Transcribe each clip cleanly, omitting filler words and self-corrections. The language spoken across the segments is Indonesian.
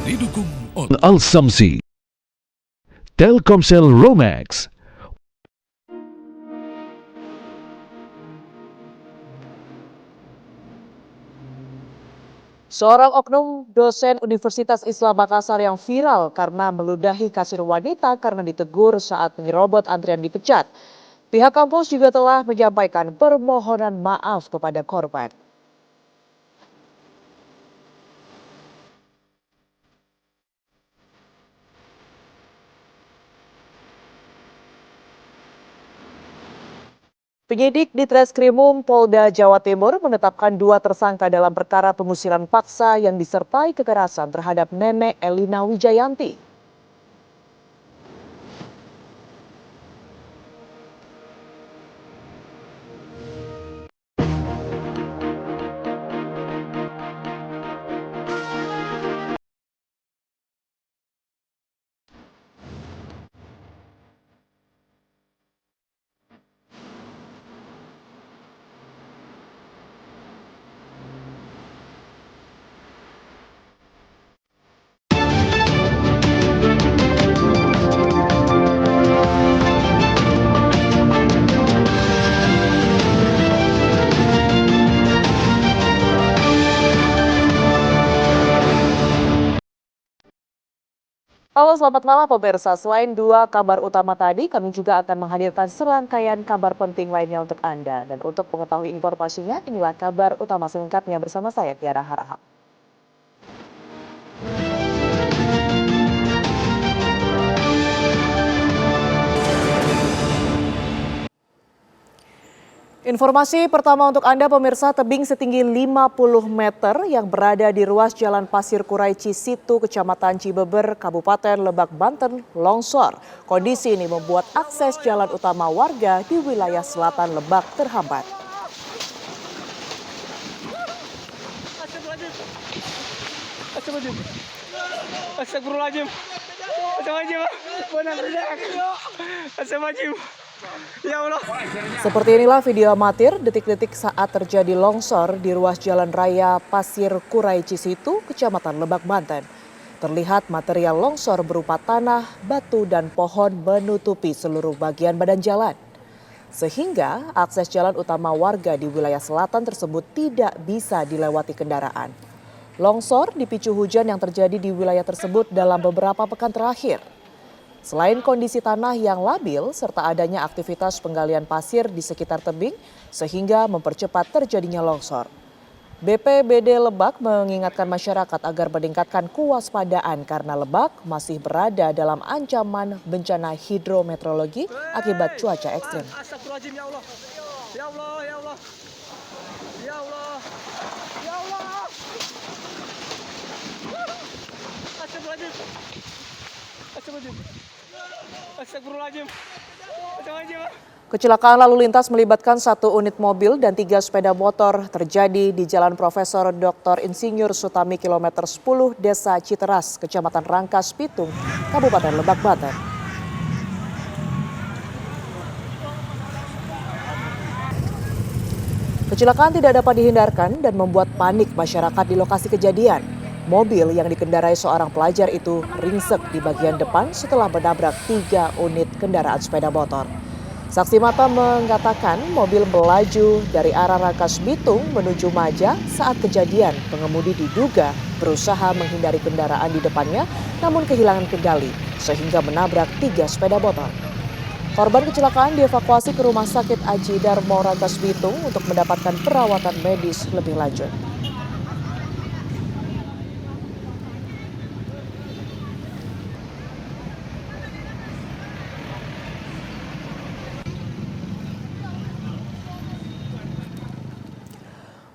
Didukung oleh Al-Samsi, Telkomsel Romax. Seorang oknum dosen Universitas Islam Makassar yang viral karena meludahi kasir wanita karena ditegur saat menyerobot antrian dipecat. Pihak kampus juga telah menyampaikan permohonan maaf kepada korban. Penyidik di Treskrimum Polda Jawa Timur menetapkan 2 tersangka dalam perkara pengusiran paksa yang disertai kekerasan terhadap nenek Elina Wijayanti. Halo, selamat malam pemirsa. Selain 2 kabar utama tadi, kami juga akan menghadirkan serangkaian kabar penting lainnya untuk Anda. Dan untuk mengetahui informasinya, inilah kabar utama selengkapnya bersama saya, Tiara Harahap. Informasi pertama untuk Anda pemirsa, tebing setinggi 50 meter yang berada di ruas Jalan Pasir Kurai Cisitu, Kecamatan Cibeber, Kabupaten Lebak, Banten, longsor. Kondisi ini membuat akses jalan utama warga di wilayah selatan Lebak terhambat. Astagfirullahaladzim. Ya Allah. Seperti inilah video amatir detik-detik saat terjadi longsor di ruas Jalan Raya Pasir Kurai Cisitu, Kecamatan Lebak, Banten. Terlihat material longsor berupa tanah, batu, dan pohon menutupi seluruh bagian badan jalan. Sehingga akses jalan utama warga di wilayah selatan tersebut tidak bisa dilewati kendaraan. Longsor dipicu hujan yang terjadi di wilayah tersebut dalam beberapa pekan terakhir. Selain kondisi tanah yang labil serta adanya aktivitas penggalian pasir di sekitar tebing sehingga mempercepat terjadinya longsor. BPBD Lebak mengingatkan masyarakat agar meningkatkan kewaspadaan karena Lebak masih berada dalam ancaman bencana hidrometeorologi akibat cuaca ekstrim. Astagfirullahaladzim, ya Allah. Ya Allah, ya Allah. Ya Allah. Ya Allah. Astagfirullahaladzim. Astagfirullahaladzim. Astagfirullahaladzim. Astagfirullahaladzim. Kecelakaan lalu lintas melibatkan 1 unit mobil dan 3 sepeda motor terjadi di Jalan Profesor Dr. Insinyur Sutami kilometer 10 Desa Citeras, Kecamatan Rangkas Pitung, Kabupaten Lebak, Banten. Kecelakaan tidak dapat dihindarkan dan membuat panik masyarakat di lokasi kejadian. Mobil yang dikendarai seorang pelajar itu ringsek di bagian depan setelah menabrak 3 unit kendaraan sepeda motor. Saksi mata mengatakan mobil melaju dari arah Rangkas Bitung menuju Maja saat kejadian. Pengemudi diduga berusaha menghindari kendaraan di depannya namun kehilangan kendali sehingga menabrak 3 sepeda motor. Korban kecelakaan dievakuasi ke Rumah Sakit Aji Darmo Rangkas Bitung untuk mendapatkan perawatan medis lebih lanjut.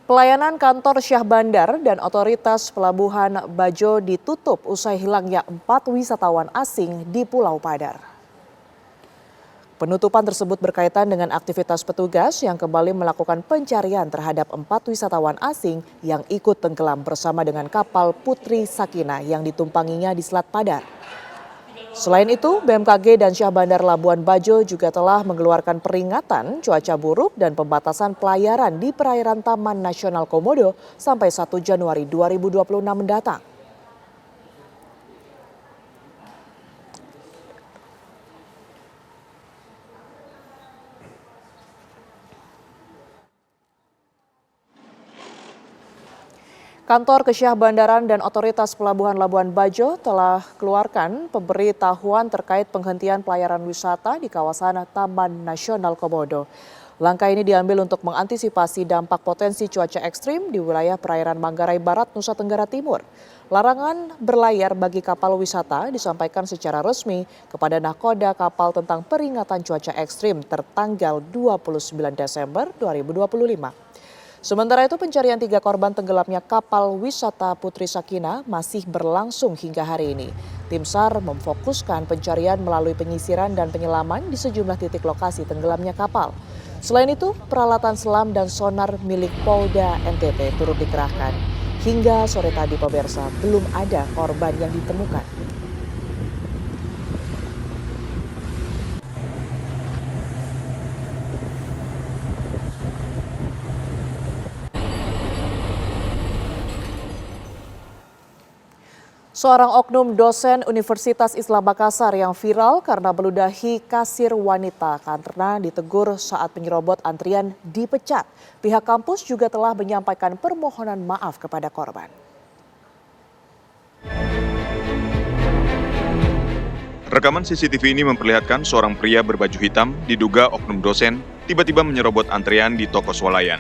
Pelayanan kantor Syah Bandar dan otoritas Pelabuhan Bajo ditutup usai hilangnya 4 wisatawan asing di Pulau Padar. Penutupan tersebut berkaitan dengan aktivitas petugas yang kembali melakukan pencarian terhadap 4 wisatawan asing yang ikut tenggelam bersama dengan kapal Putri Sakina yang ditumpanginya di Selat Padar. Selain itu, BMKG dan Syah Bandar Labuan Bajo juga telah mengeluarkan peringatan cuaca buruk dan pembatasan pelayaran di perairan Taman Nasional Komodo sampai 1 Januari 2026 mendatang. Kantor Kesyah Bandaran dan Otoritas Pelabuhan Labuan Bajo telah keluarkan pemberitahuan terkait penghentian pelayaran wisata di kawasan Taman Nasional Komodo. Langkah ini diambil untuk mengantisipasi dampak potensi cuaca ekstrim di wilayah perairan Manggarai Barat, Nusa Tenggara Timur. Larangan berlayar bagi kapal wisata disampaikan secara resmi kepada nahkoda kapal tentang peringatan cuaca ekstrim tertanggal 29 Desember 2025. Sementara itu pencarian 3 korban tenggelamnya kapal wisata Putri Sakina masih berlangsung hingga hari ini. Tim SAR memfokuskan pencarian melalui penyisiran dan penyelaman di sejumlah titik lokasi tenggelamnya kapal. Selain itu, peralatan selam dan sonar milik Polda NTT turut dikerahkan. Hingga sore tadi pemirsa, belum ada korban yang ditemukan. Seorang oknum dosen Universitas Islam Makassar yang viral karena meludahi kasir wanita karena ditegur saat menyerobot antrian dipecat. Pihak kampus juga telah menyampaikan permohonan maaf kepada korban. Rekaman CCTV ini memperlihatkan seorang pria berbaju hitam diduga oknum dosen tiba-tiba menyerobot antrian di toko swalayan.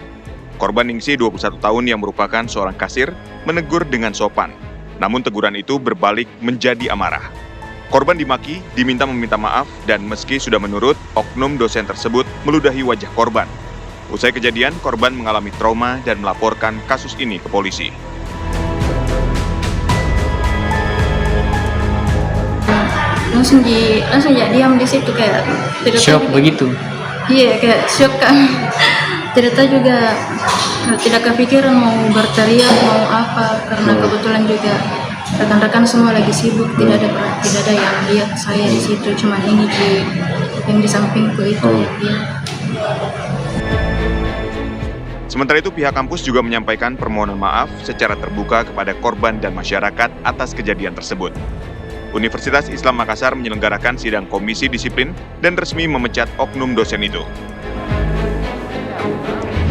Korban Ningsih 21 tahun yang merupakan seorang kasir menegur dengan sopan. Namun teguran itu berbalik menjadi amarah. Korban dimaki, diminta meminta maaf, dan meski sudah menurut, oknum dosen tersebut meludahi wajah korban. Usai kejadian, korban mengalami trauma dan melaporkan kasus ini ke polisi. Langsung ya diam di situ kayak shock begitu. Iya, kayak shock kan. Tidak tahu juga, tidak kepikiran mau berteriak mau apa karena kebetulan juga rekan-rekan semua lagi sibuk, tidak ada yang lihat saya di situ, cuma ini yang di sampingku itu. Ya. Sementara itu pihak kampus juga menyampaikan permohonan maaf secara terbuka kepada korban dan masyarakat atas kejadian tersebut. Universitas Islam Makassar menyelenggarakan sidang komisi disiplin dan resmi memecat oknum dosen itu.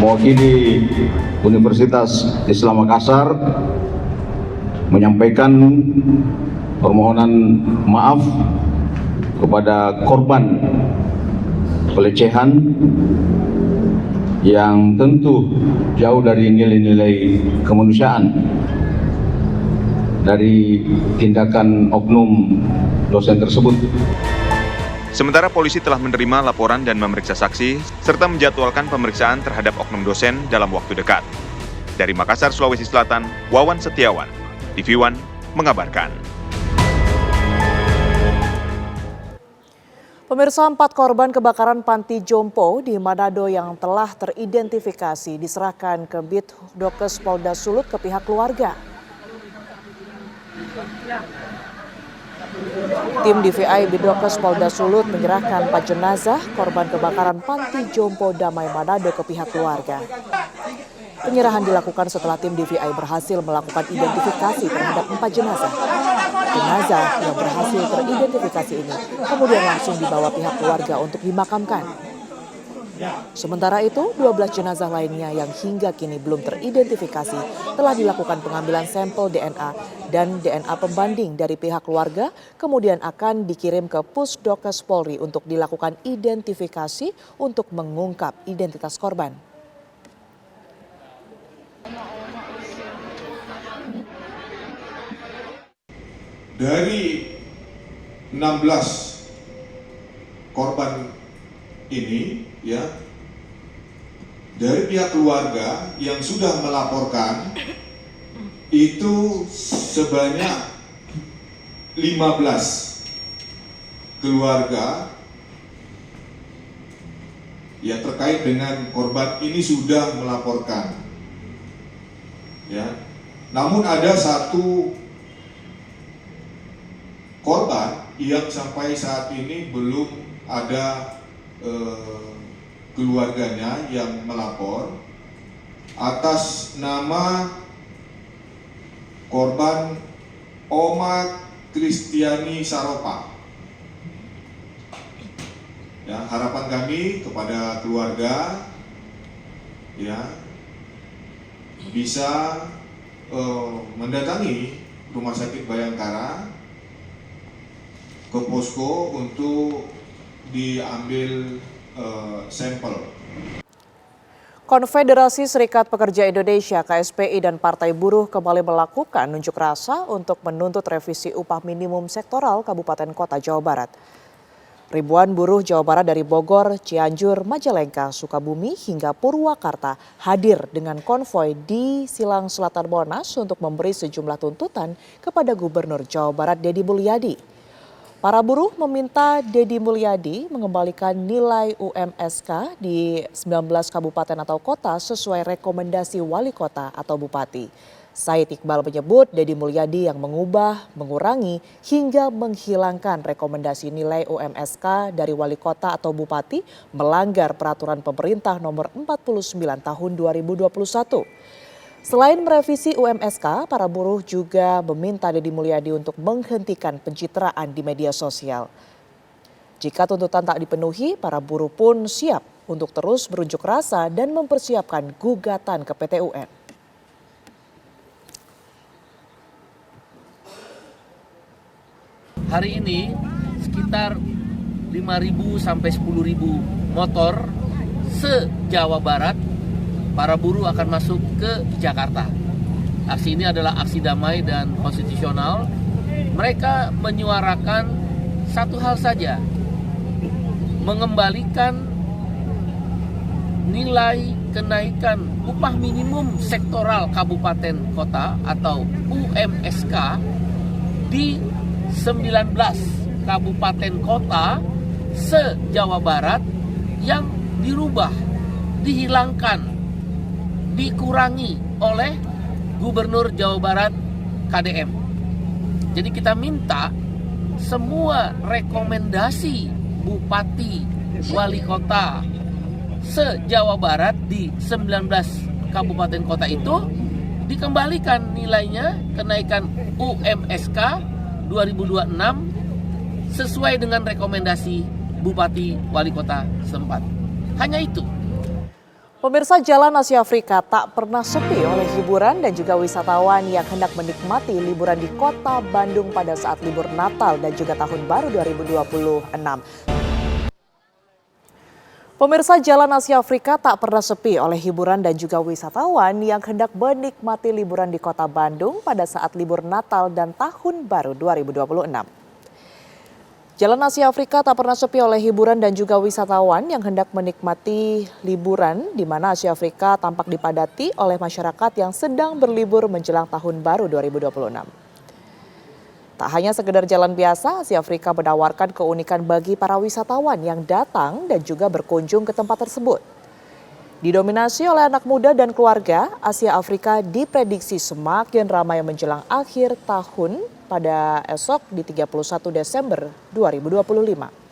Mewakili Universitas Islam Makassar menyampaikan permohonan maaf kepada korban pelecehan yang tentu jauh dari nilai-nilai kemanusiaan dari tindakan oknum dosen tersebut. Sementara polisi telah menerima laporan dan memeriksa saksi, serta menjadwalkan pemeriksaan terhadap oknum dosen dalam waktu dekat. Dari Makassar, Sulawesi Selatan, Wawan Setiawan, TV One mengabarkan. Pemirsa, 4 korban kebakaran panti jompo di Manado yang telah teridentifikasi diserahkan ke Bitdokes Polda Sulut ke pihak keluarga. Tim DVI Bitdokes Polda Sulut menyerahkan 4 jenazah korban kebakaran panti jompo Damai Manado ke pihak keluarga. Penyerahan dilakukan setelah tim DVI berhasil melakukan identifikasi terhadap 4 jenazah. Jenazah yang berhasil teridentifikasi ini kemudian langsung dibawa pihak keluarga untuk dimakamkan. Sementara itu, 12 jenazah lainnya yang hingga kini belum teridentifikasi telah dilakukan pengambilan sampel DNA dan DNA pembanding dari pihak keluarga, kemudian akan dikirim ke Pusdokes Polri untuk dilakukan identifikasi untuk mengungkap identitas korban. Dari 16 korban ini, ya, dari pihak keluarga yang sudah melaporkan itu sebanyak 15 keluarga yang terkait dengan korban ini sudah melaporkan, ya. Namun ada satu korban yang sampai saat ini belum ada keluarganya yang melapor atas nama korban Oma Kristiani Saropa. Ya, harapan kami kepada keluarga, ya, bisa mendatangi Rumah Sakit Bayangkara ke posko untuk diambil sampel. Konfederasi Serikat Pekerja Indonesia (KSPI) dan Partai Buruh kembali melakukan unjuk rasa untuk menuntut revisi upah minimum sektoral Kabupaten Kota Jawa Barat. Ribuan buruh Jawa Barat dari Bogor, Cianjur, Majalengka, Sukabumi hingga Purwakarta hadir dengan konvoi di Silang Selatan Monas untuk memberi sejumlah tuntutan kepada Gubernur Jawa Barat Deddy Mulyadi. Para buruh meminta Deddy Mulyadi mengembalikan nilai UMSK di 19 kabupaten atau kota sesuai rekomendasi wali kota atau bupati. Said Iqbal menyebut Deddy Mulyadi yang mengubah, mengurangi, hingga menghilangkan rekomendasi nilai UMSK dari wali kota atau bupati melanggar peraturan pemerintah nomor 49 tahun 2021. Selain merevisi UMSK, para buruh juga meminta Deddy Mulyadi untuk menghentikan pencitraan di media sosial. Jika tuntutan tak dipenuhi, para buruh pun siap untuk terus berunjuk rasa dan mempersiapkan gugatan ke PT UN. Hari ini sekitar 5.000 sampai 10.000 motor se-Jawa Barat para buruh akan masuk ke Jakarta. Aksi ini adalah aksi damai dan konstitusional. Mereka menyuarakan satu hal saja, mengembalikan nilai kenaikan upah minimum sektoral kabupaten kota atau UMSK di 19 kabupaten kota se-Jawa Barat yang dirubah, dihilangkan, dikurangi oleh Gubernur Jawa Barat KDM. Jadi kita minta semua rekomendasi bupati, wali kota se-Jawa Barat di 19 kabupaten kota itu dikembalikan nilainya kenaikan UMSK 2026 sesuai dengan rekomendasi bupati wali kota setempat. Hanya itu. Pemirsa, Jalan Asia Afrika tak pernah sepi oleh hiburan dan juga wisatawan yang hendak menikmati liburan di kota Bandung pada saat libur Natal dan juga Tahun Baru 2026. Pemirsa, Jalan Asia Afrika tak pernah sepi oleh hiburan dan juga wisatawan yang hendak menikmati liburan di kota Bandung pada saat libur Natal dan Tahun Baru 2026. Jalan Asia Afrika tak pernah sepi oleh hiburan dan juga wisatawan yang hendak menikmati liburan di mana Asia Afrika tampak dipadati oleh masyarakat yang sedang berlibur menjelang Tahun Baru 2026. Tak hanya sekedar jalan biasa, Asia Afrika menawarkan keunikan bagi para wisatawan yang datang dan juga berkunjung ke tempat tersebut. Didominasi oleh anak muda dan keluarga, Asia Afrika diprediksi semakin ramai menjelang akhir tahun pada esok di 31 Desember 2025.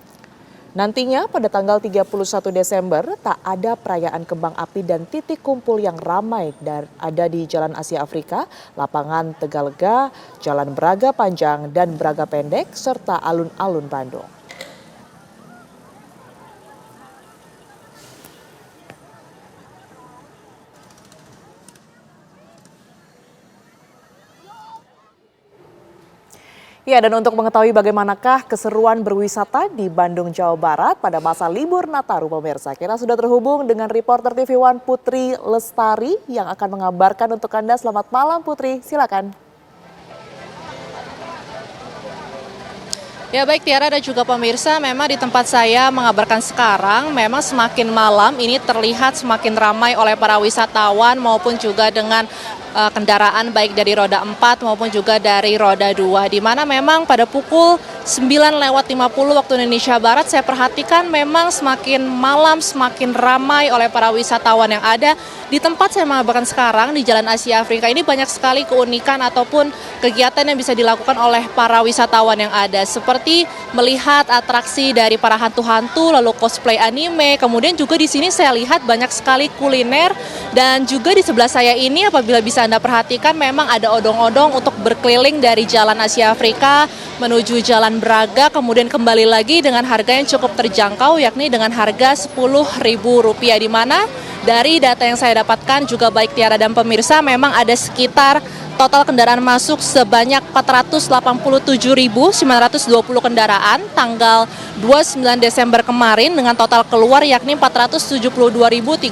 Nantinya pada tanggal 31 Desember tak ada perayaan kembang api dan titik kumpul yang ramai dan ada di Jalan Asia Afrika, Lapangan Tegalega, Jalan Braga Panjang dan Braga Pendek, serta alun-alun Bandung. Ya, dan untuk mengetahui bagaimanakah keseruan berwisata di Bandung, Jawa Barat pada masa libur Nataru, pemirsa, kita sudah terhubung dengan reporter TV One Putri Lestari yang akan mengabarkan untuk Anda. Selamat malam Putri, silakan. Ya baik Tiara dan juga pemirsa, memang di tempat saya mengabarkan sekarang memang semakin malam ini terlihat semakin ramai oleh para wisatawan maupun juga dengan kendaraan baik dari roda 4 maupun juga dari roda 2, di mana memang pada pukul 9:50 waktu Indonesia Barat saya perhatikan memang semakin malam semakin ramai oleh para wisatawan yang ada di tempat saya mengabarkan sekarang di Jalan Asia Afrika. Ini banyak sekali keunikan ataupun kegiatan yang bisa dilakukan oleh para wisatawan yang ada, seperti melihat atraksi dari para hantu-hantu, lalu cosplay anime, kemudian juga di sini saya lihat banyak sekali kuliner, dan juga di sebelah saya ini apabila bisa Anda perhatikan memang ada odong-odong untuk berkeliling dari Jalan Asia Afrika menuju Jalan Braga, kemudian kembali lagi dengan harga yang cukup terjangkau yakni dengan harga Rp10.000, di mana dari data yang saya dapatkan juga baik Tiara dan pemirsa memang ada sekitar total kendaraan masuk sebanyak 487.920 kendaraan tanggal 29 Desember kemarin dengan total keluar yakni 472.311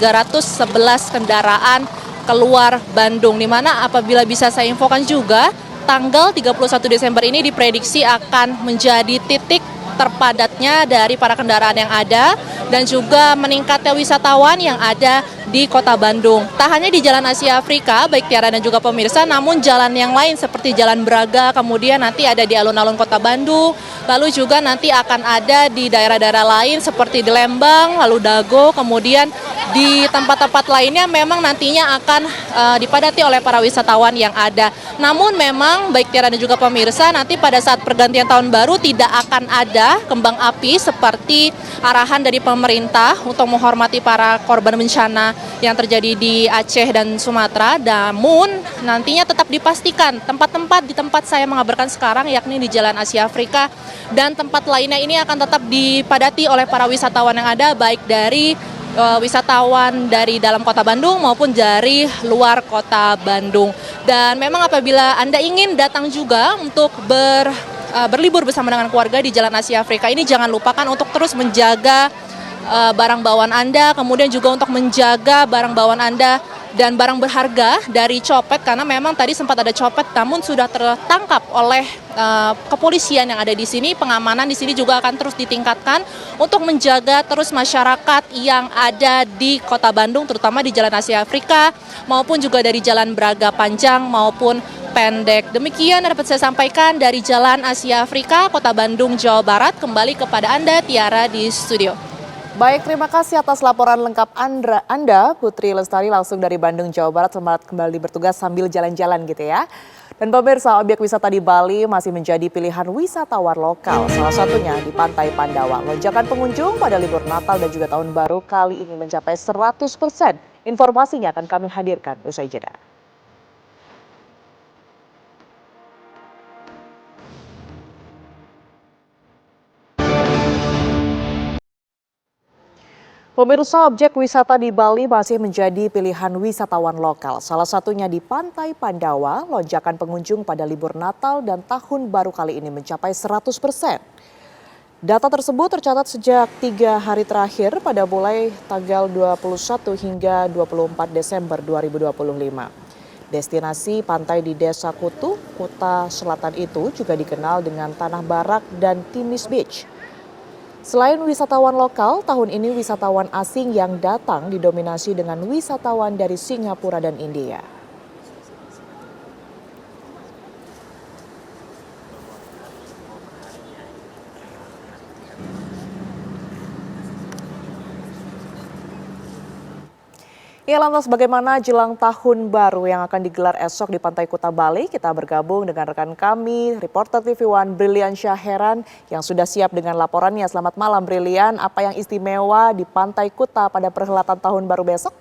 kendaraan keluar Bandung. Di mana apabila bisa saya infokan juga, tanggal 31 Desember ini diprediksi akan menjadi titik terpadatnya dari para kendaraan yang ada dan juga meningkatnya wisatawan yang ada di Kota Bandung. Tak hanya di Jalan Asia Afrika, baik Tiara dan juga pemirsa, namun jalan yang lain seperti Jalan Braga, kemudian nanti ada di alun-alun Kota Bandung, lalu juga nanti akan ada di daerah-daerah lain seperti di Lembang, lalu Dago, kemudian di tempat-tempat lainnya memang nantinya akan dipadati oleh para wisatawan yang ada. Namun memang baik Tiara dan juga pemirsa, nanti pada saat pergantian tahun baru tidak akan ada kembang api seperti arahan dari pemerintah untuk menghormati para korban bencana yang terjadi di Aceh dan Sumatera. Namun nantinya tetap dipastikan tempat-tempat di tempat saya mengabarkan sekarang yakni di Jalan Asia Afrika dan tempat lainnya ini akan tetap dipadati oleh para wisatawan yang ada, baik dari wisatawan dari dalam Kota Bandung maupun dari luar Kota Bandung. Dan memang apabila Anda ingin datang juga untuk berlibur bersama dengan keluarga di Jalan Asia Afrika ini, jangan lupakan untuk terus menjaga barang bawaan Anda, kemudian juga untuk menjaga barang bawaan Anda dan barang berharga dari copet, karena memang tadi sempat ada copet namun sudah tertangkap oleh kepolisian yang ada di sini. Pengamanan di sini juga akan terus ditingkatkan untuk menjaga terus masyarakat yang ada di Kota Bandung, terutama di Jalan Asia Afrika maupun juga dari Jalan Braga panjang maupun pendek. Demikian yang dapat saya sampaikan dari Jalan Asia Afrika, Kota Bandung, Jawa Barat. Kembali kepada Anda, Tiara, di studio. Baik, terima kasih atas laporan lengkap Anda, Putri Lestari, langsung dari Bandung, Jawa Barat. Selamat kembali bertugas sambil jalan-jalan gitu ya. Dan pemirsa, objek wisata di Bali masih menjadi pilihan wisatawan lokal. Salah satunya di Pantai Pandawa. Lonjakan pengunjung pada libur Natal dan juga Tahun Baru kali ini mencapai 100%. Informasinya akan kami hadirkan usai jeda. Pemirsa, objek wisata di Bali masih menjadi pilihan wisatawan lokal. Salah satunya di Pantai Pandawa, lonjakan pengunjung pada libur Natal dan Tahun Baru kali ini mencapai 100%. Data tersebut tercatat sejak 3 hari terakhir pada mulai tanggal 21 hingga 24 Desember 2025. Destinasi pantai di Desa Kutu, Kuta Selatan itu juga dikenal dengan Tanah Barak dan Timis Beach. Selain wisatawan lokal, tahun ini wisatawan asing yang datang didominasi dengan wisatawan dari Singapura dan India. Ya, lantas bagaimana jelang Tahun Baru yang akan digelar esok di Pantai Kuta Bali? Kita bergabung dengan rekan kami, reporter TV One Brilian Syahheran yang sudah siap dengan laporannya. Selamat malam Brilian, apa yang istimewa di Pantai Kuta pada perhelatan Tahun Baru besok?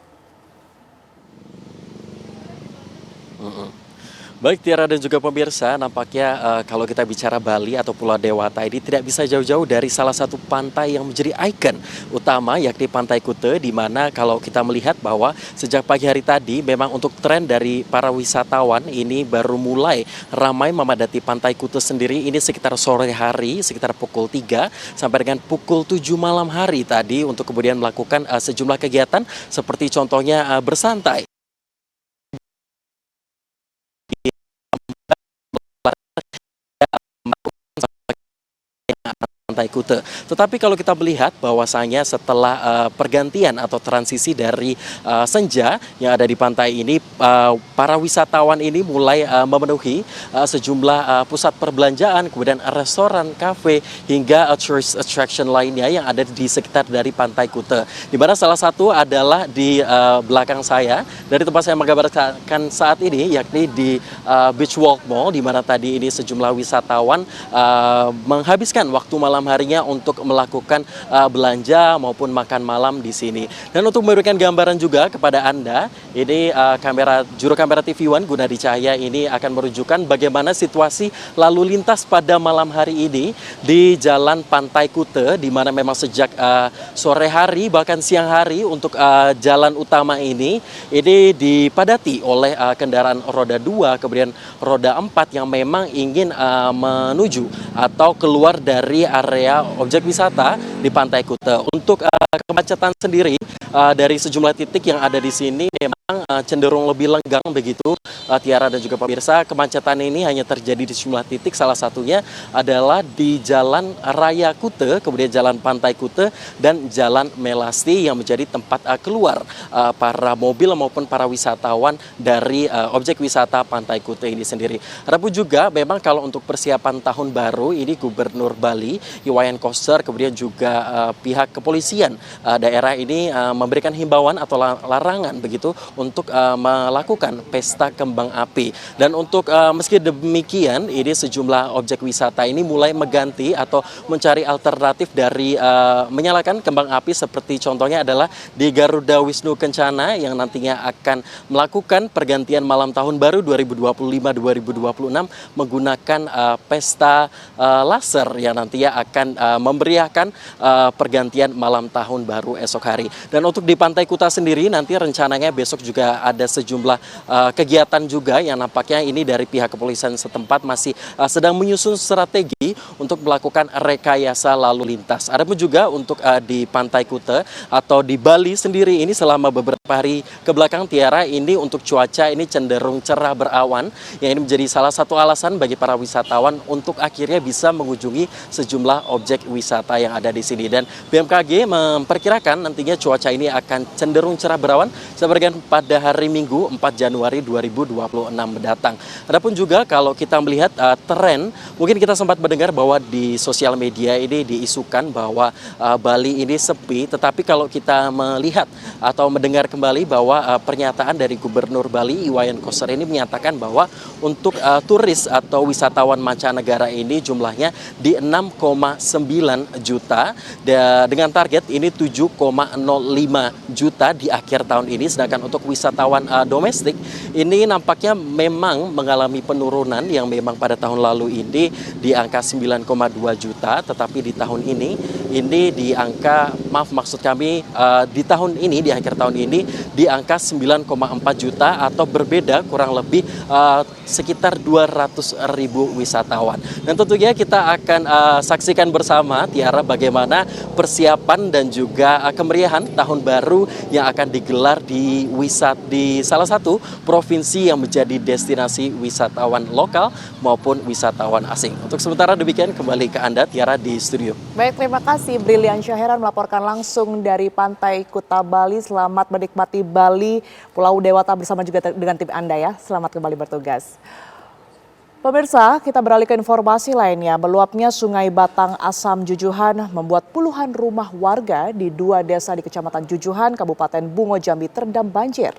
Baik Tiara dan juga pemirsa, nampaknya kalau kita bicara Bali atau Pulau Dewata ini tidak bisa jauh-jauh dari salah satu pantai yang menjadi ikon utama, yakni Pantai Kuta, di mana kalau kita melihat bahwa sejak pagi hari tadi memang untuk tren dari para wisatawan ini baru mulai ramai memadati Pantai Kuta sendiri ini sekitar sore hari, sekitar pukul 3 sampai dengan pukul 7 malam hari tadi untuk kemudian melakukan sejumlah kegiatan seperti contohnya bersantai. Pantai Kuta. Tetapi kalau kita melihat bahwasanya setelah pergantian atau transisi dari senja yang ada di pantai ini, para wisatawan ini mulai memenuhi sejumlah pusat perbelanjaan, kemudian restoran, kafe, hingga tourist attraction lainnya yang ada di sekitar dari Pantai Kuta. Di mana salah satu adalah di belakang saya, dari tempat saya menggambarkan saat ini, yakni di Beach Walk Mall, di mana tadi ini sejumlah wisatawan menghabiskan waktu malam harinya untuk melakukan belanja maupun makan malam di sini. Dan untuk memberikan gambaran juga kepada Anda, ini juru kamera TV One Gunadi Cahya ini akan menunjukkan bagaimana situasi lalu lintas pada malam hari ini di Jalan Pantai Kute, di mana memang sejak sore hari bahkan siang hari untuk jalan utama ini dipadati oleh kendaraan roda 2 kemudian roda 4 yang memang ingin menuju atau keluar dari area objek wisata di Pantai Kute. Untuk kemacetan sendiri dari sejumlah titik yang ada di sini memang cenderung lebih lenggang begitu, Tiara dan juga pemirsa. Kemacetan ini hanya terjadi di sejumlah titik, salah satunya adalah di Jalan Raya Kute, kemudian Jalan Pantai Kute dan Jalan Melasti yang menjadi tempat keluar para mobil maupun para wisatawan dari objek wisata Pantai Kute ini sendiri. Adapun juga memang kalau untuk persiapan tahun baru ini Gubernur Bali Iwayan Koster kemudian juga pihak kepolisian daerah ini memberikan himbauan atau larangan begitu untuk melakukan pesta kembang api. Dan untuk meski demikian ini sejumlah objek wisata ini mulai mengganti atau mencari alternatif dari menyalakan kembang api, seperti contohnya adalah di Garuda Wisnu Kencana yang nantinya akan melakukan pergantian malam tahun baru 2025-2026 menggunakan pesta laser yang nantinya akan memeriahkan pergantian malam tahun baru esok hari. Dan untuk di Pantai Kuta sendiri nanti rencananya besok juga ada sejumlah kegiatan juga yang nampaknya ini dari pihak kepolisian setempat masih sedang menyusun strategi untuk melakukan rekayasa lalu lintas. Adapun juga untuk di Pantai Kute atau di Bali sendiri ini selama beberapa hari kebelakang, Tiara, ini untuk cuaca ini cenderung cerah berawan, yang ini menjadi salah satu alasan bagi para wisatawan untuk akhirnya bisa mengunjungi sejumlah objek wisata yang ada di sini. Dan BMKG memperkirakan nantinya cuaca ini akan cenderung cerah berawan sampai dengan pada hari Minggu 4 Januari 2026 mendatang. Adapun juga kalau kita melihat tren, mungkin kita sempat mendengar bahwa di sosial media ini diisukan bahwa Bali ini sepi, tetapi kalau kita melihat atau mendengar kembali bahwa pernyataan dari Gubernur Bali Iwayan Koster ini menyatakan bahwa untuk turis atau wisatawan mancanegara ini jumlahnya di 6,9 juta dengan target ini 7,05 juta di akhir tahun ini. Sedangkan untuk wisatawan domestik ini nampaknya memang mengalami penurunan yang memang pada tahun lalu ini di angka 9,2 juta, tetapi di tahun ini di angka di tahun ini di akhir tahun ini di angka 9,4 juta atau berbeda kurang lebih sekitar 200.000 wisatawan. Dan tentunya kita akan saksikan bersama, Tiara, bagaimana persiapan dan juga kemeriahan tahun baru yang akan digelar di salah satu provinsi yang menjadi destinasi wisatawan lokal maupun wisatawan asing. Untuk sementara demikian, kembali ke Anda, Tiara, di studio. Baik, terima kasih Brilian Syaheran melaporkan langsung dari Pantai Kuta, Bali. Selamat menikmati Bali, Pulau Dewata bersama juga dengan tim Anda ya. Selamat kembali bertugas. Pemirsa, kita beralih ke informasi lainnya. Meluapnya Sungai Batang Asam Jujuhan membuat puluhan rumah warga di 2 desa di Kecamatan Jujuhan, Kabupaten Bungo Jambi terendam banjir.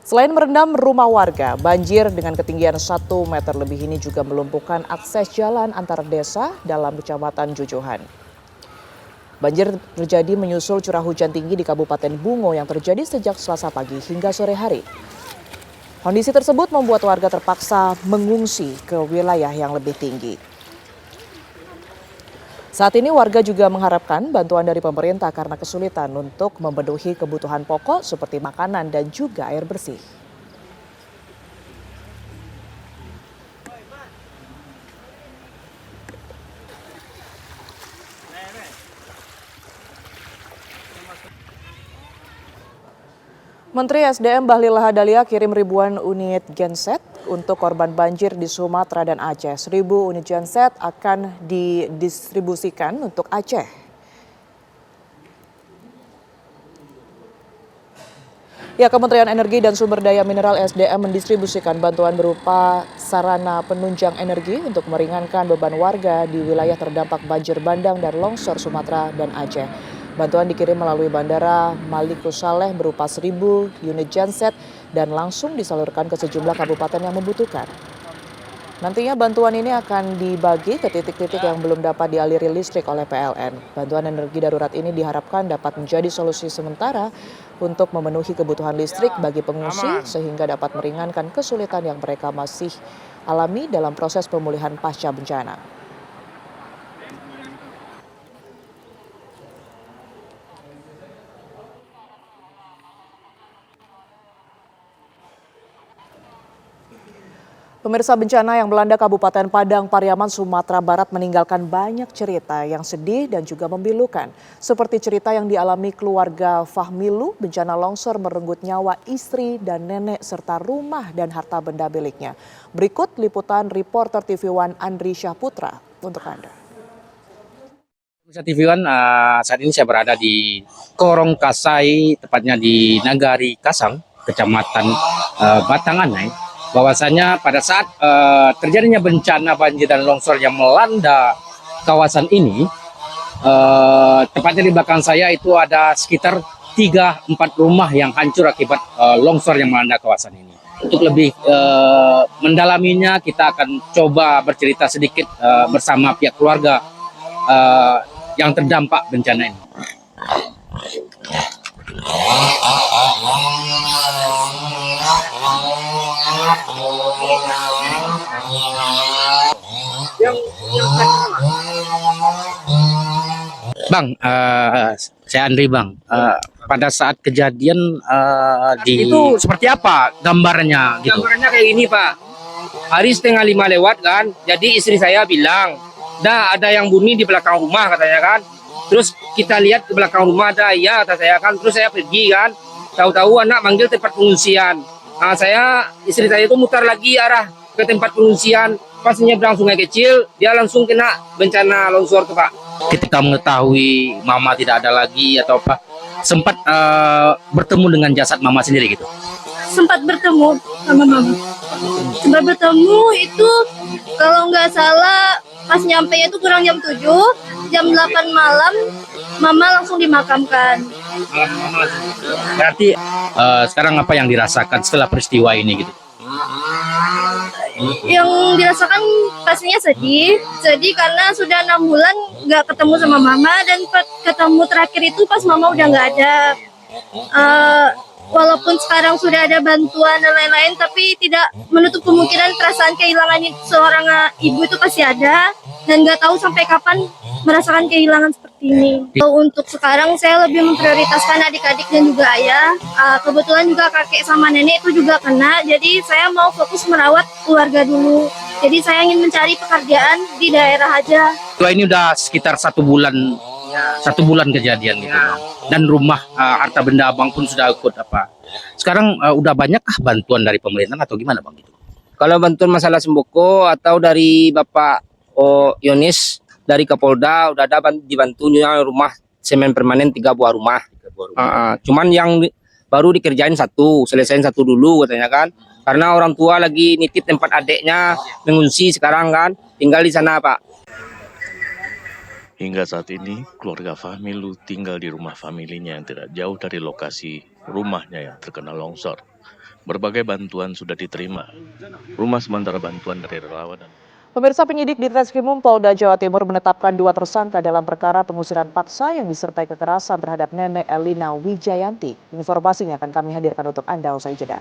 Selain merendam rumah warga, banjir dengan ketinggian 1 meter lebih ini juga melumpuhkan akses jalan antar desa dalam Kecamatan Jujuhan. Banjir terjadi menyusul curah hujan tinggi di Kabupaten Bungo yang terjadi sejak Selasa pagi hingga sore hari. Kondisi tersebut membuat warga terpaksa mengungsi ke wilayah yang lebih tinggi. Saat ini warga juga mengharapkan bantuan dari pemerintah karena kesulitan untuk memenuhi kebutuhan pokok seperti makanan dan juga air bersih. Menteri SDM Bahlil Lahadalia kirim ribuan unit genset untuk korban banjir di Sumatera dan Aceh. 1.000 unit genset akan didistribusikan untuk Aceh. Ya, Kementerian Energi dan Sumber Daya Mineral SDM mendistribusikan bantuan berupa sarana penunjang energi untuk meringankan beban warga di wilayah terdampak banjir bandang dan longsor Sumatera dan Aceh. Bantuan dikirim melalui Bandara Malikus Saleh berupa 1.000 unit genset dan langsung disalurkan ke sejumlah kabupaten yang membutuhkan. Nantinya bantuan ini akan dibagi ke titik-titik yang belum dapat dialiri listrik oleh PLN. Bantuan energi darurat ini diharapkan dapat menjadi solusi sementara untuk memenuhi kebutuhan listrik bagi pengungsi sehingga dapat meringankan kesulitan yang mereka masih alami dalam proses pemulihan pasca bencana. Pemirsa, bencana yang melanda Kabupaten Padang Pariaman, Sumatera Barat meninggalkan banyak cerita yang sedih dan juga memilukan. Seperti cerita yang dialami keluarga Fahmilu, bencana longsor merenggut nyawa istri dan nenek serta rumah dan harta benda miliknya. Berikut liputan reporter TV One Andri Syahputra untuk Anda. Pemirsa TV One, saat ini saya berada di Korong Kasai, tepatnya di Nagari Kasang, Kecamatan Batanganai. Bahwasanya pada saat terjadinya bencana banjir dan longsor yang melanda kawasan ini, tepatnya di belakang saya itu ada sekitar 3-4 rumah yang hancur akibat longsor yang melanda kawasan ini. Untuk lebih mendalaminya, kita akan coba bercerita sedikit bersama pihak keluarga yang terdampak bencana ini. Bang, saya Andri Bang. Pada saat kejadian itu seperti apa gambarnya? Gitu? Gambarnya kayak ini Pak. Hari 4:30 lewat kan, jadi istri saya bilang, ada yang bunyi di belakang rumah katanya kan. Terus kita lihat ke belakang rumah ada, ya kata saya kan. Terus saya pergi kan, tahu-tahu anak manggil tempat pengungsian. Nah, istri saya itu mutar lagi arah ke tempat pengungsian. Pas nyebrang sungai kecil, dia langsung kena bencana longsor tuh Pak. Ketika mengetahui mama tidak ada lagi atau apa, sempat bertemu dengan jasad mama sendiri gitu? Sempat bertemu sama mama. Sempat bertemu itu kalau nggak salah pas nyampe itu kurang jam 7, jam 8 malam mama langsung dimakamkan. Berarti sekarang apa yang dirasakan setelah peristiwa ini gitu? Yang dirasakan pastinya sedih karena sudah 6 bulan nggak ketemu sama mama, dan ketemu terakhir itu pas mama udah nggak ada. Walaupun sekarang sudah ada bantuan dan lain-lain, tapi tidak menutup kemungkinan perasaan kehilangan seorang ibu itu pasti ada, dan nggak tahu sampai kapan merasakan kehilangan seperti ini. Untuk sekarang saya lebih memprioritaskan adik-adik dan juga ayah. Kebetulan juga kakek sama nenek itu juga kena, jadi saya mau fokus merawat keluarga dulu. Jadi saya ingin mencari pekerjaan di daerah aja. Ini udah sekitar 1 bulan. 1 bulan kejadian gitu, dan rumah harta benda abang pun sudah ikut apa. Sekarang udah banyakkah bantuan dari pemerintah atau gimana bang gitu? Kalau bantuan masalah sembako atau dari Bapak Yonis dari Kapolda udah ada dibantunya rumah semen permanen 3 buah rumah. Cuman yang baru dikerjain selesain satu dulu katanya kan. Karena orang tua lagi nitip tempat adeknya mengungsi sekarang kan, tinggal di sana Pak. Hingga saat ini, keluarga Fahmilu tinggal di rumah familinya yang tidak jauh dari lokasi rumahnya yang terkena longsor. Berbagai bantuan sudah diterima. Rumah sementara bantuan dari relawan. Pemirsa, penyidik di Treskrimum Polda Jawa Timur menetapkan 2 tersangka dalam perkara pengusiran paksa yang disertai kekerasan terhadap nenek Elina Wijayanti. Informasinya akan kami hadirkan untuk Anda usai jeda.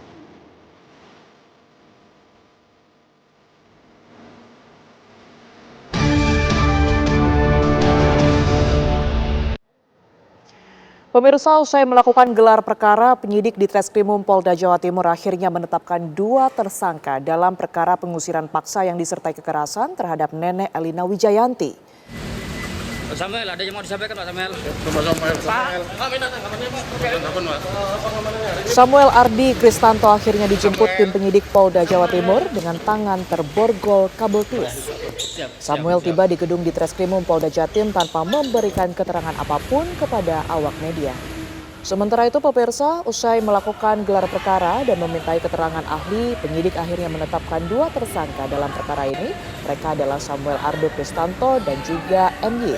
Pemirsa, usai melakukan gelar perkara, penyidik di Treskrimum Polda Jawa Timur akhirnya menetapkan 2 tersangka dalam perkara pengusiran paksa yang disertai kekerasan terhadap nenek Elina Wijayanti. Samuel, ada yang mau disampaikan Pak Samuel? Samuel Ardi Kristanto akhirnya dijemput tim penyidik Polda Jawa Timur dengan tangan terborgol kabel tis. Samuel tiba di gedung di Treskrimum Polda Jatim tanpa memberikan keterangan apapun kepada awak media. Sementara itu pemirsa, usai melakukan gelar perkara dan memintai keterangan ahli, penyidik akhirnya menetapkan 2 tersangka dalam perkara ini. Mereka adalah Samuel Ardi Kristanto dan juga MY.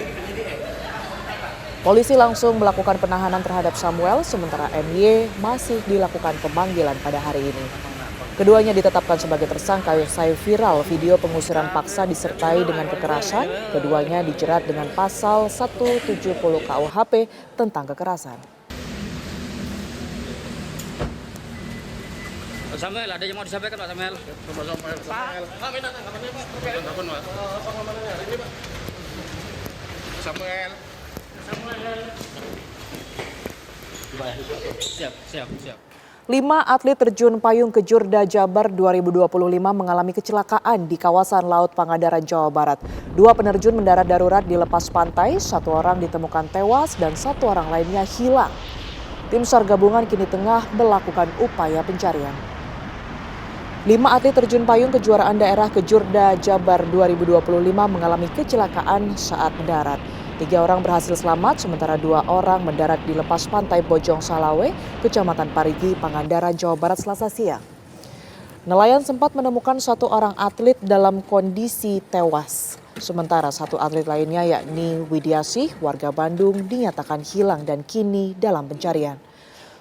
Polisi langsung melakukan penahanan terhadap Samuel, sementara MY masih dilakukan pemanggilan pada hari ini. Keduanya ditetapkan sebagai tersangka usai viral video pengusiran paksa disertai dengan kekerasan. Keduanya dijerat dengan pasal 170 KUHP tentang kekerasan. Pak Samuel, ada yang mau disampaikan Pak Samuel? Samuel. Siap. 5 atlet terjun payung ke Jurda Jabar 2025 mengalami kecelakaan di kawasan Laut Pangandaran, Jawa Barat. 2 penerjun mendarat darurat di lepas pantai, 1 orang ditemukan tewas dan 1 orang lainnya hilang. Tim SAR gabungan kini tengah melakukan upaya pencarian. 5 atlet terjun payung kejuaraan daerah ke Jurda Jabar 2025 mengalami kecelakaan saat mendarat. 3 orang berhasil selamat, sementara 2 orang mendarat di lepas pantai Bojong Salawe, Kecamatan Parigi, Pangandaran, Jawa Barat, Selasa siang. Nelayan sempat menemukan 1 orang atlet dalam kondisi tewas. Sementara 1 atlet lainnya yakni Widiasih, warga Bandung, dinyatakan hilang dan kini dalam pencarian.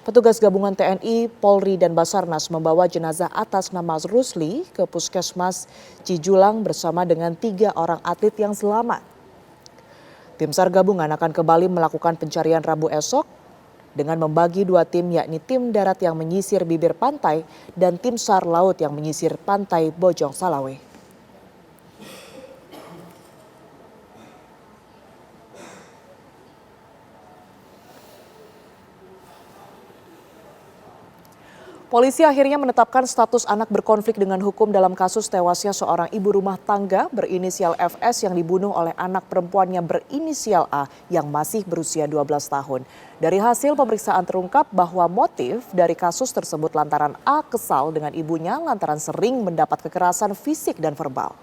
Petugas gabungan TNI, Polri, dan Basarnas membawa jenazah atas nama Rusli ke Puskesmas Cijulang bersama dengan 3 orang atlet yang selamat. Tim SAR gabungan akan kembali melakukan pencarian Rabu esok dengan membagi 2 tim, yakni tim darat yang menyisir bibir pantai dan tim SAR laut yang menyisir pantai Bojong Salawe. Polisi akhirnya menetapkan status anak berkonflik dengan hukum dalam kasus tewasnya seorang ibu rumah tangga berinisial FS yang dibunuh oleh anak perempuannya berinisial A yang masih berusia 12 tahun. Dari hasil pemeriksaan terungkap bahwa motif dari kasus tersebut lantaran A kesal dengan ibunya lantaran sering mendapat kekerasan fisik dan verbal.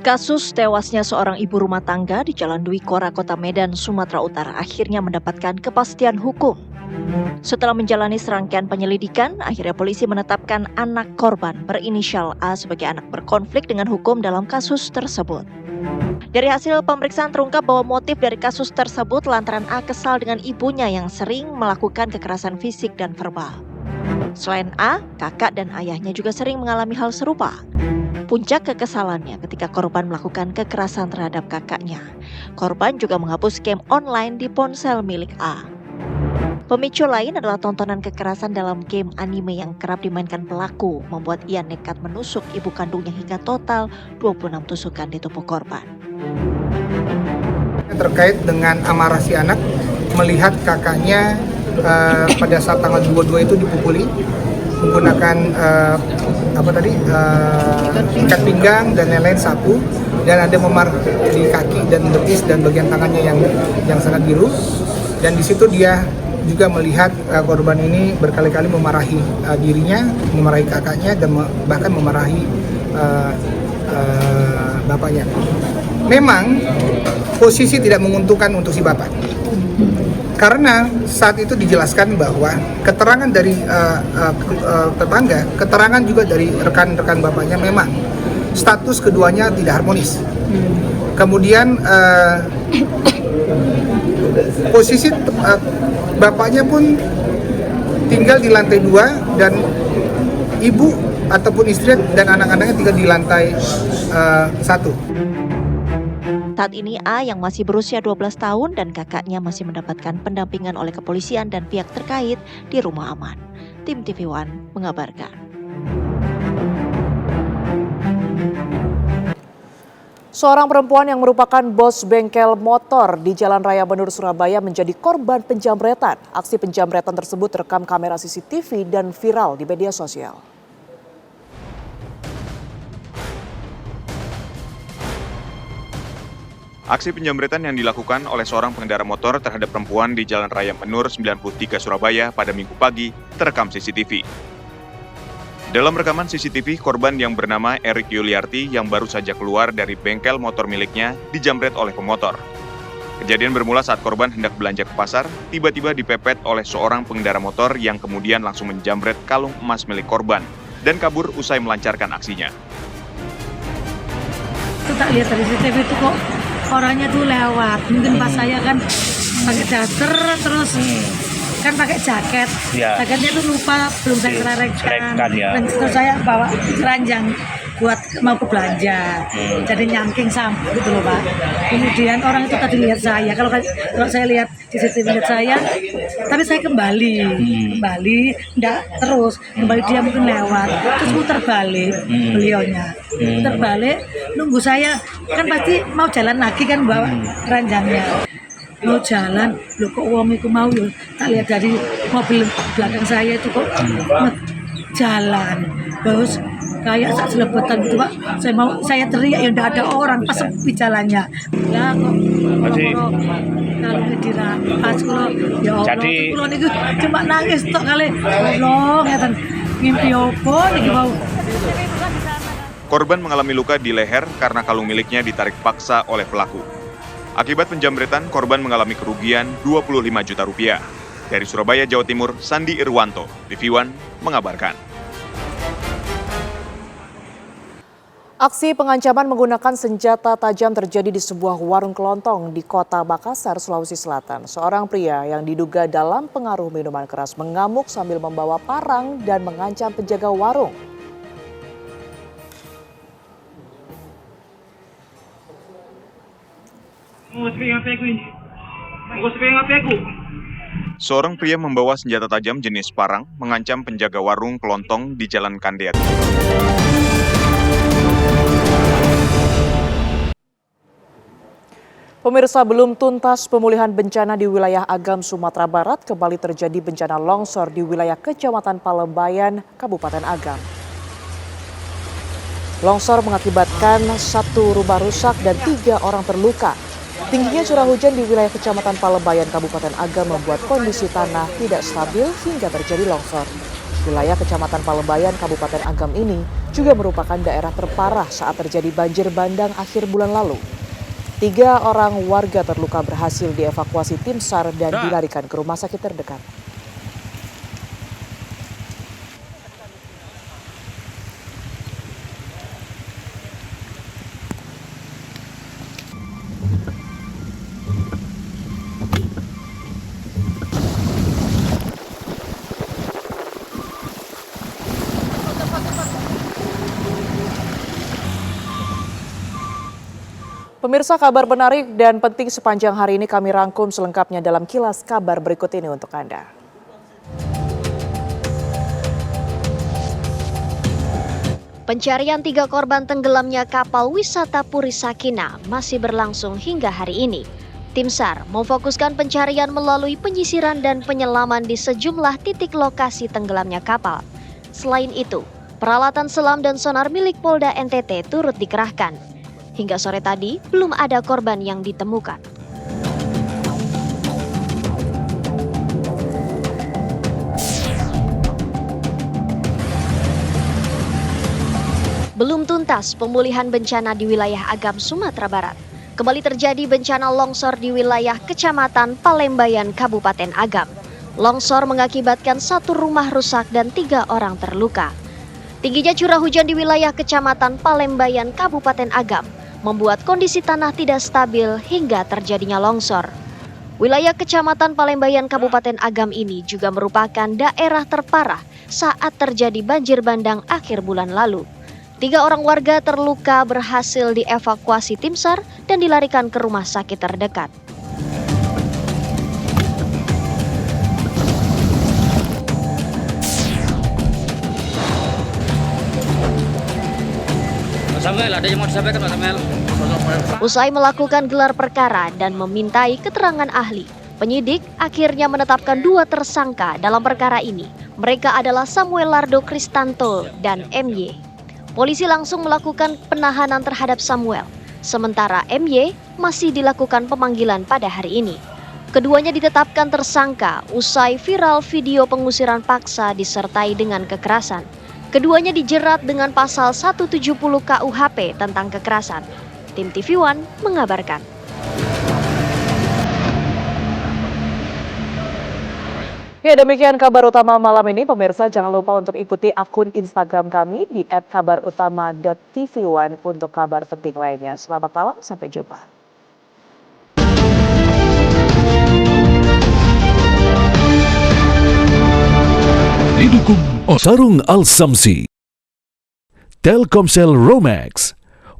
Kasus tewasnya seorang ibu rumah tangga di Jalan Dwi Kora, Kota Medan, Sumatera Utara akhirnya mendapatkan kepastian hukum. Setelah menjalani serangkaian penyelidikan, akhirnya polisi menetapkan anak korban berinisial A sebagai anak berkonflik dengan hukum dalam kasus tersebut. Dari hasil pemeriksaan terungkap bahwa motif dari kasus tersebut lantaran A kesal dengan ibunya yang sering melakukan kekerasan fisik dan verbal. Selain A, kakak dan ayahnya juga sering mengalami hal serupa. Puncak kekesalannya ketika korban melakukan kekerasan terhadap kakaknya. Korban juga menghapus game online di ponsel milik A. Pemicu lain adalah tontonan kekerasan dalam game anime yang kerap dimainkan pelaku, membuat ia nekat menusuk ibu kandungnya hingga total 26 tusukan di tubuh korban. Terkait dengan amarah si anak melihat kakaknya pada saat tanggal 22 itu dipukuli menggunakan ikat pinggang dan lain-lain sapu, dan ada memar di kaki dan betis dan bagian tangannya yang sangat biru, dan di situ dia juga melihat korban ini berkali-kali memarahi dirinya, memarahi kakaknya, dan bahkan memarahi bapaknya. Memang posisi tidak menguntungkan untuk si bapak. Karena saat itu dijelaskan bahwa keterangan dari tetangga, keterangan juga dari rekan-rekan bapaknya memang status keduanya tidak harmonis. Kemudian posisi bapaknya pun tinggal di lantai 2 dan ibu ataupun istri dan anak-anaknya tinggal di lantai 1. Saat ini A yang masih berusia 12 tahun dan kakaknya masih mendapatkan pendampingan oleh kepolisian dan pihak terkait di rumah aman. Tim TV One mengabarkan. Seorang perempuan yang merupakan bos bengkel motor di Jalan Raya Benur, Surabaya menjadi korban penjamretan. Aksi penjamretan tersebut terekam kamera CCTV dan viral di media sosial. Aksi penjamretan yang dilakukan oleh seorang pengendara motor terhadap perempuan di Jalan Raya Menur 93 Surabaya pada Minggu pagi terekam CCTV. Dalam rekaman CCTV, korban yang bernama Erik Yuliarti yang baru saja keluar dari bengkel motor miliknya dijamret oleh pemotor. Kejadian bermula saat korban hendak belanja ke pasar, tiba-tiba dipepet oleh seorang pengendara motor yang kemudian langsung menjamret kalung emas milik korban dan kabur usai melancarkan aksinya. Itu tak lihat dari CCTV itu kok orangnya tuh lewat, mungkin pas saya kan pakai daster terus kan pakai jaket. Iya. Jaketnya itu lupa, belum saya selekkan. ya. Dan terus saya bawa keranjang buat mau ke belanja. Jadi nyangking sampah gitu loh Pak. Kemudian orang itu tadi lihat saya. Kalau saya lihat CCTV lihat saya, tapi saya kembali, enggak terus. Kembali dia mungkin lewat, terus muter balik beliaunya. Muter balik, nunggu saya. Kan pasti mau jalan lagi kan bawa keranjangnya. Mau jalan, loh kok uang itu mau ya. Tak lihat dari mobil belakang saya itu kok jalan. Terus kayak sak selebetan gitu Pak. Saya teriak ya enggak ada orang pas sepi jalannya. Lah kok kalau dirampas kalau ya Allah kalau niku cuma nangis tok kali. Allah ngeten ngimpi opo niki mau. Korban mengalami luka di leher karena kalung miliknya ditarik paksa oleh pelaku. Akibat penjamretan, korban mengalami kerugian 25 juta rupiah. Dari Surabaya, Jawa Timur, Sandi Irwanto, TV One mengabarkan. Aksi pengancaman menggunakan senjata tajam terjadi di sebuah warung kelontong di Kota Makassar, Sulawesi Selatan. Seorang pria yang diduga dalam pengaruh minuman keras mengamuk sambil membawa parang dan mengancam penjaga warung. Seorang pria membawa senjata tajam jenis parang mengancam penjaga warung kelontong di Jalan Kandeat. Pemirsa, belum tuntas pemulihan bencana di wilayah Agam, Sumatera Barat, kembali terjadi bencana longsor di wilayah Kecamatan Palembayan, Kabupaten Agam. Longsor mengakibatkan 1 rumah rusak dan 3 orang terluka. Tingginya curah hujan di wilayah Kecamatan Palembayan, Kabupaten Agam membuat kondisi tanah tidak stabil hingga terjadi longsor. Wilayah Kecamatan Palembayan, Kabupaten Agam ini juga merupakan daerah terparah saat terjadi banjir bandang akhir bulan lalu. 3 orang warga terluka berhasil dievakuasi tim SAR dan dilarikan ke rumah sakit terdekat. Pemirsa, kabar menarik dan penting sepanjang hari ini kami rangkum selengkapnya dalam kilas kabar berikut ini untuk Anda. Pencarian 3 korban tenggelamnya kapal wisata Puri Sakina masih berlangsung hingga hari ini. Tim SAR memfokuskan pencarian melalui penyisiran dan penyelaman di sejumlah titik lokasi tenggelamnya kapal. Selain itu, peralatan selam dan sonar milik Polda NTT turut dikerahkan. Hingga sore tadi, belum ada korban yang ditemukan. Belum tuntas pemulihan bencana di wilayah Agam, Sumatera Barat. Kembali terjadi bencana longsor di wilayah Kecamatan Palembayan, Kabupaten Agam. Longsor mengakibatkan 1 rumah rusak dan 3 orang terluka. Tingginya curah hujan di wilayah Kecamatan Palembayan, Kabupaten Agam membuat kondisi tanah tidak stabil hingga terjadinya longsor. Wilayah Kecamatan Palembayan, Kabupaten Agam ini juga merupakan daerah terparah saat terjadi banjir bandang akhir bulan lalu. 3 orang warga terluka berhasil dievakuasi tim SAR dan dilarikan ke rumah sakit terdekat. Samuel, ada yang mau disampaikan Pak Samuel? Usai melakukan gelar perkara dan memintai keterangan ahli, penyidik akhirnya menetapkan 2 tersangka dalam perkara ini. Mereka adalah Samuel Lardo Kristanto dan MY. Polisi langsung melakukan penahanan terhadap Samuel, sementara MY masih dilakukan pemanggilan pada hari ini. Keduanya ditetapkan tersangka usai viral video pengusiran paksa disertai dengan kekerasan. Keduanya dijerat dengan pasal 170 KUHP tentang kekerasan. Tim TV One mengabarkan. Ya, demikian kabar utama malam ini. Pemirsa, jangan lupa untuk ikuti akun Instagram kami di @kabarutama.tvone untuk kabar penting lainnya. Selamat malam, sampai jumpa. Didukung Sarung Al-Samsi, Telkomsel Romax,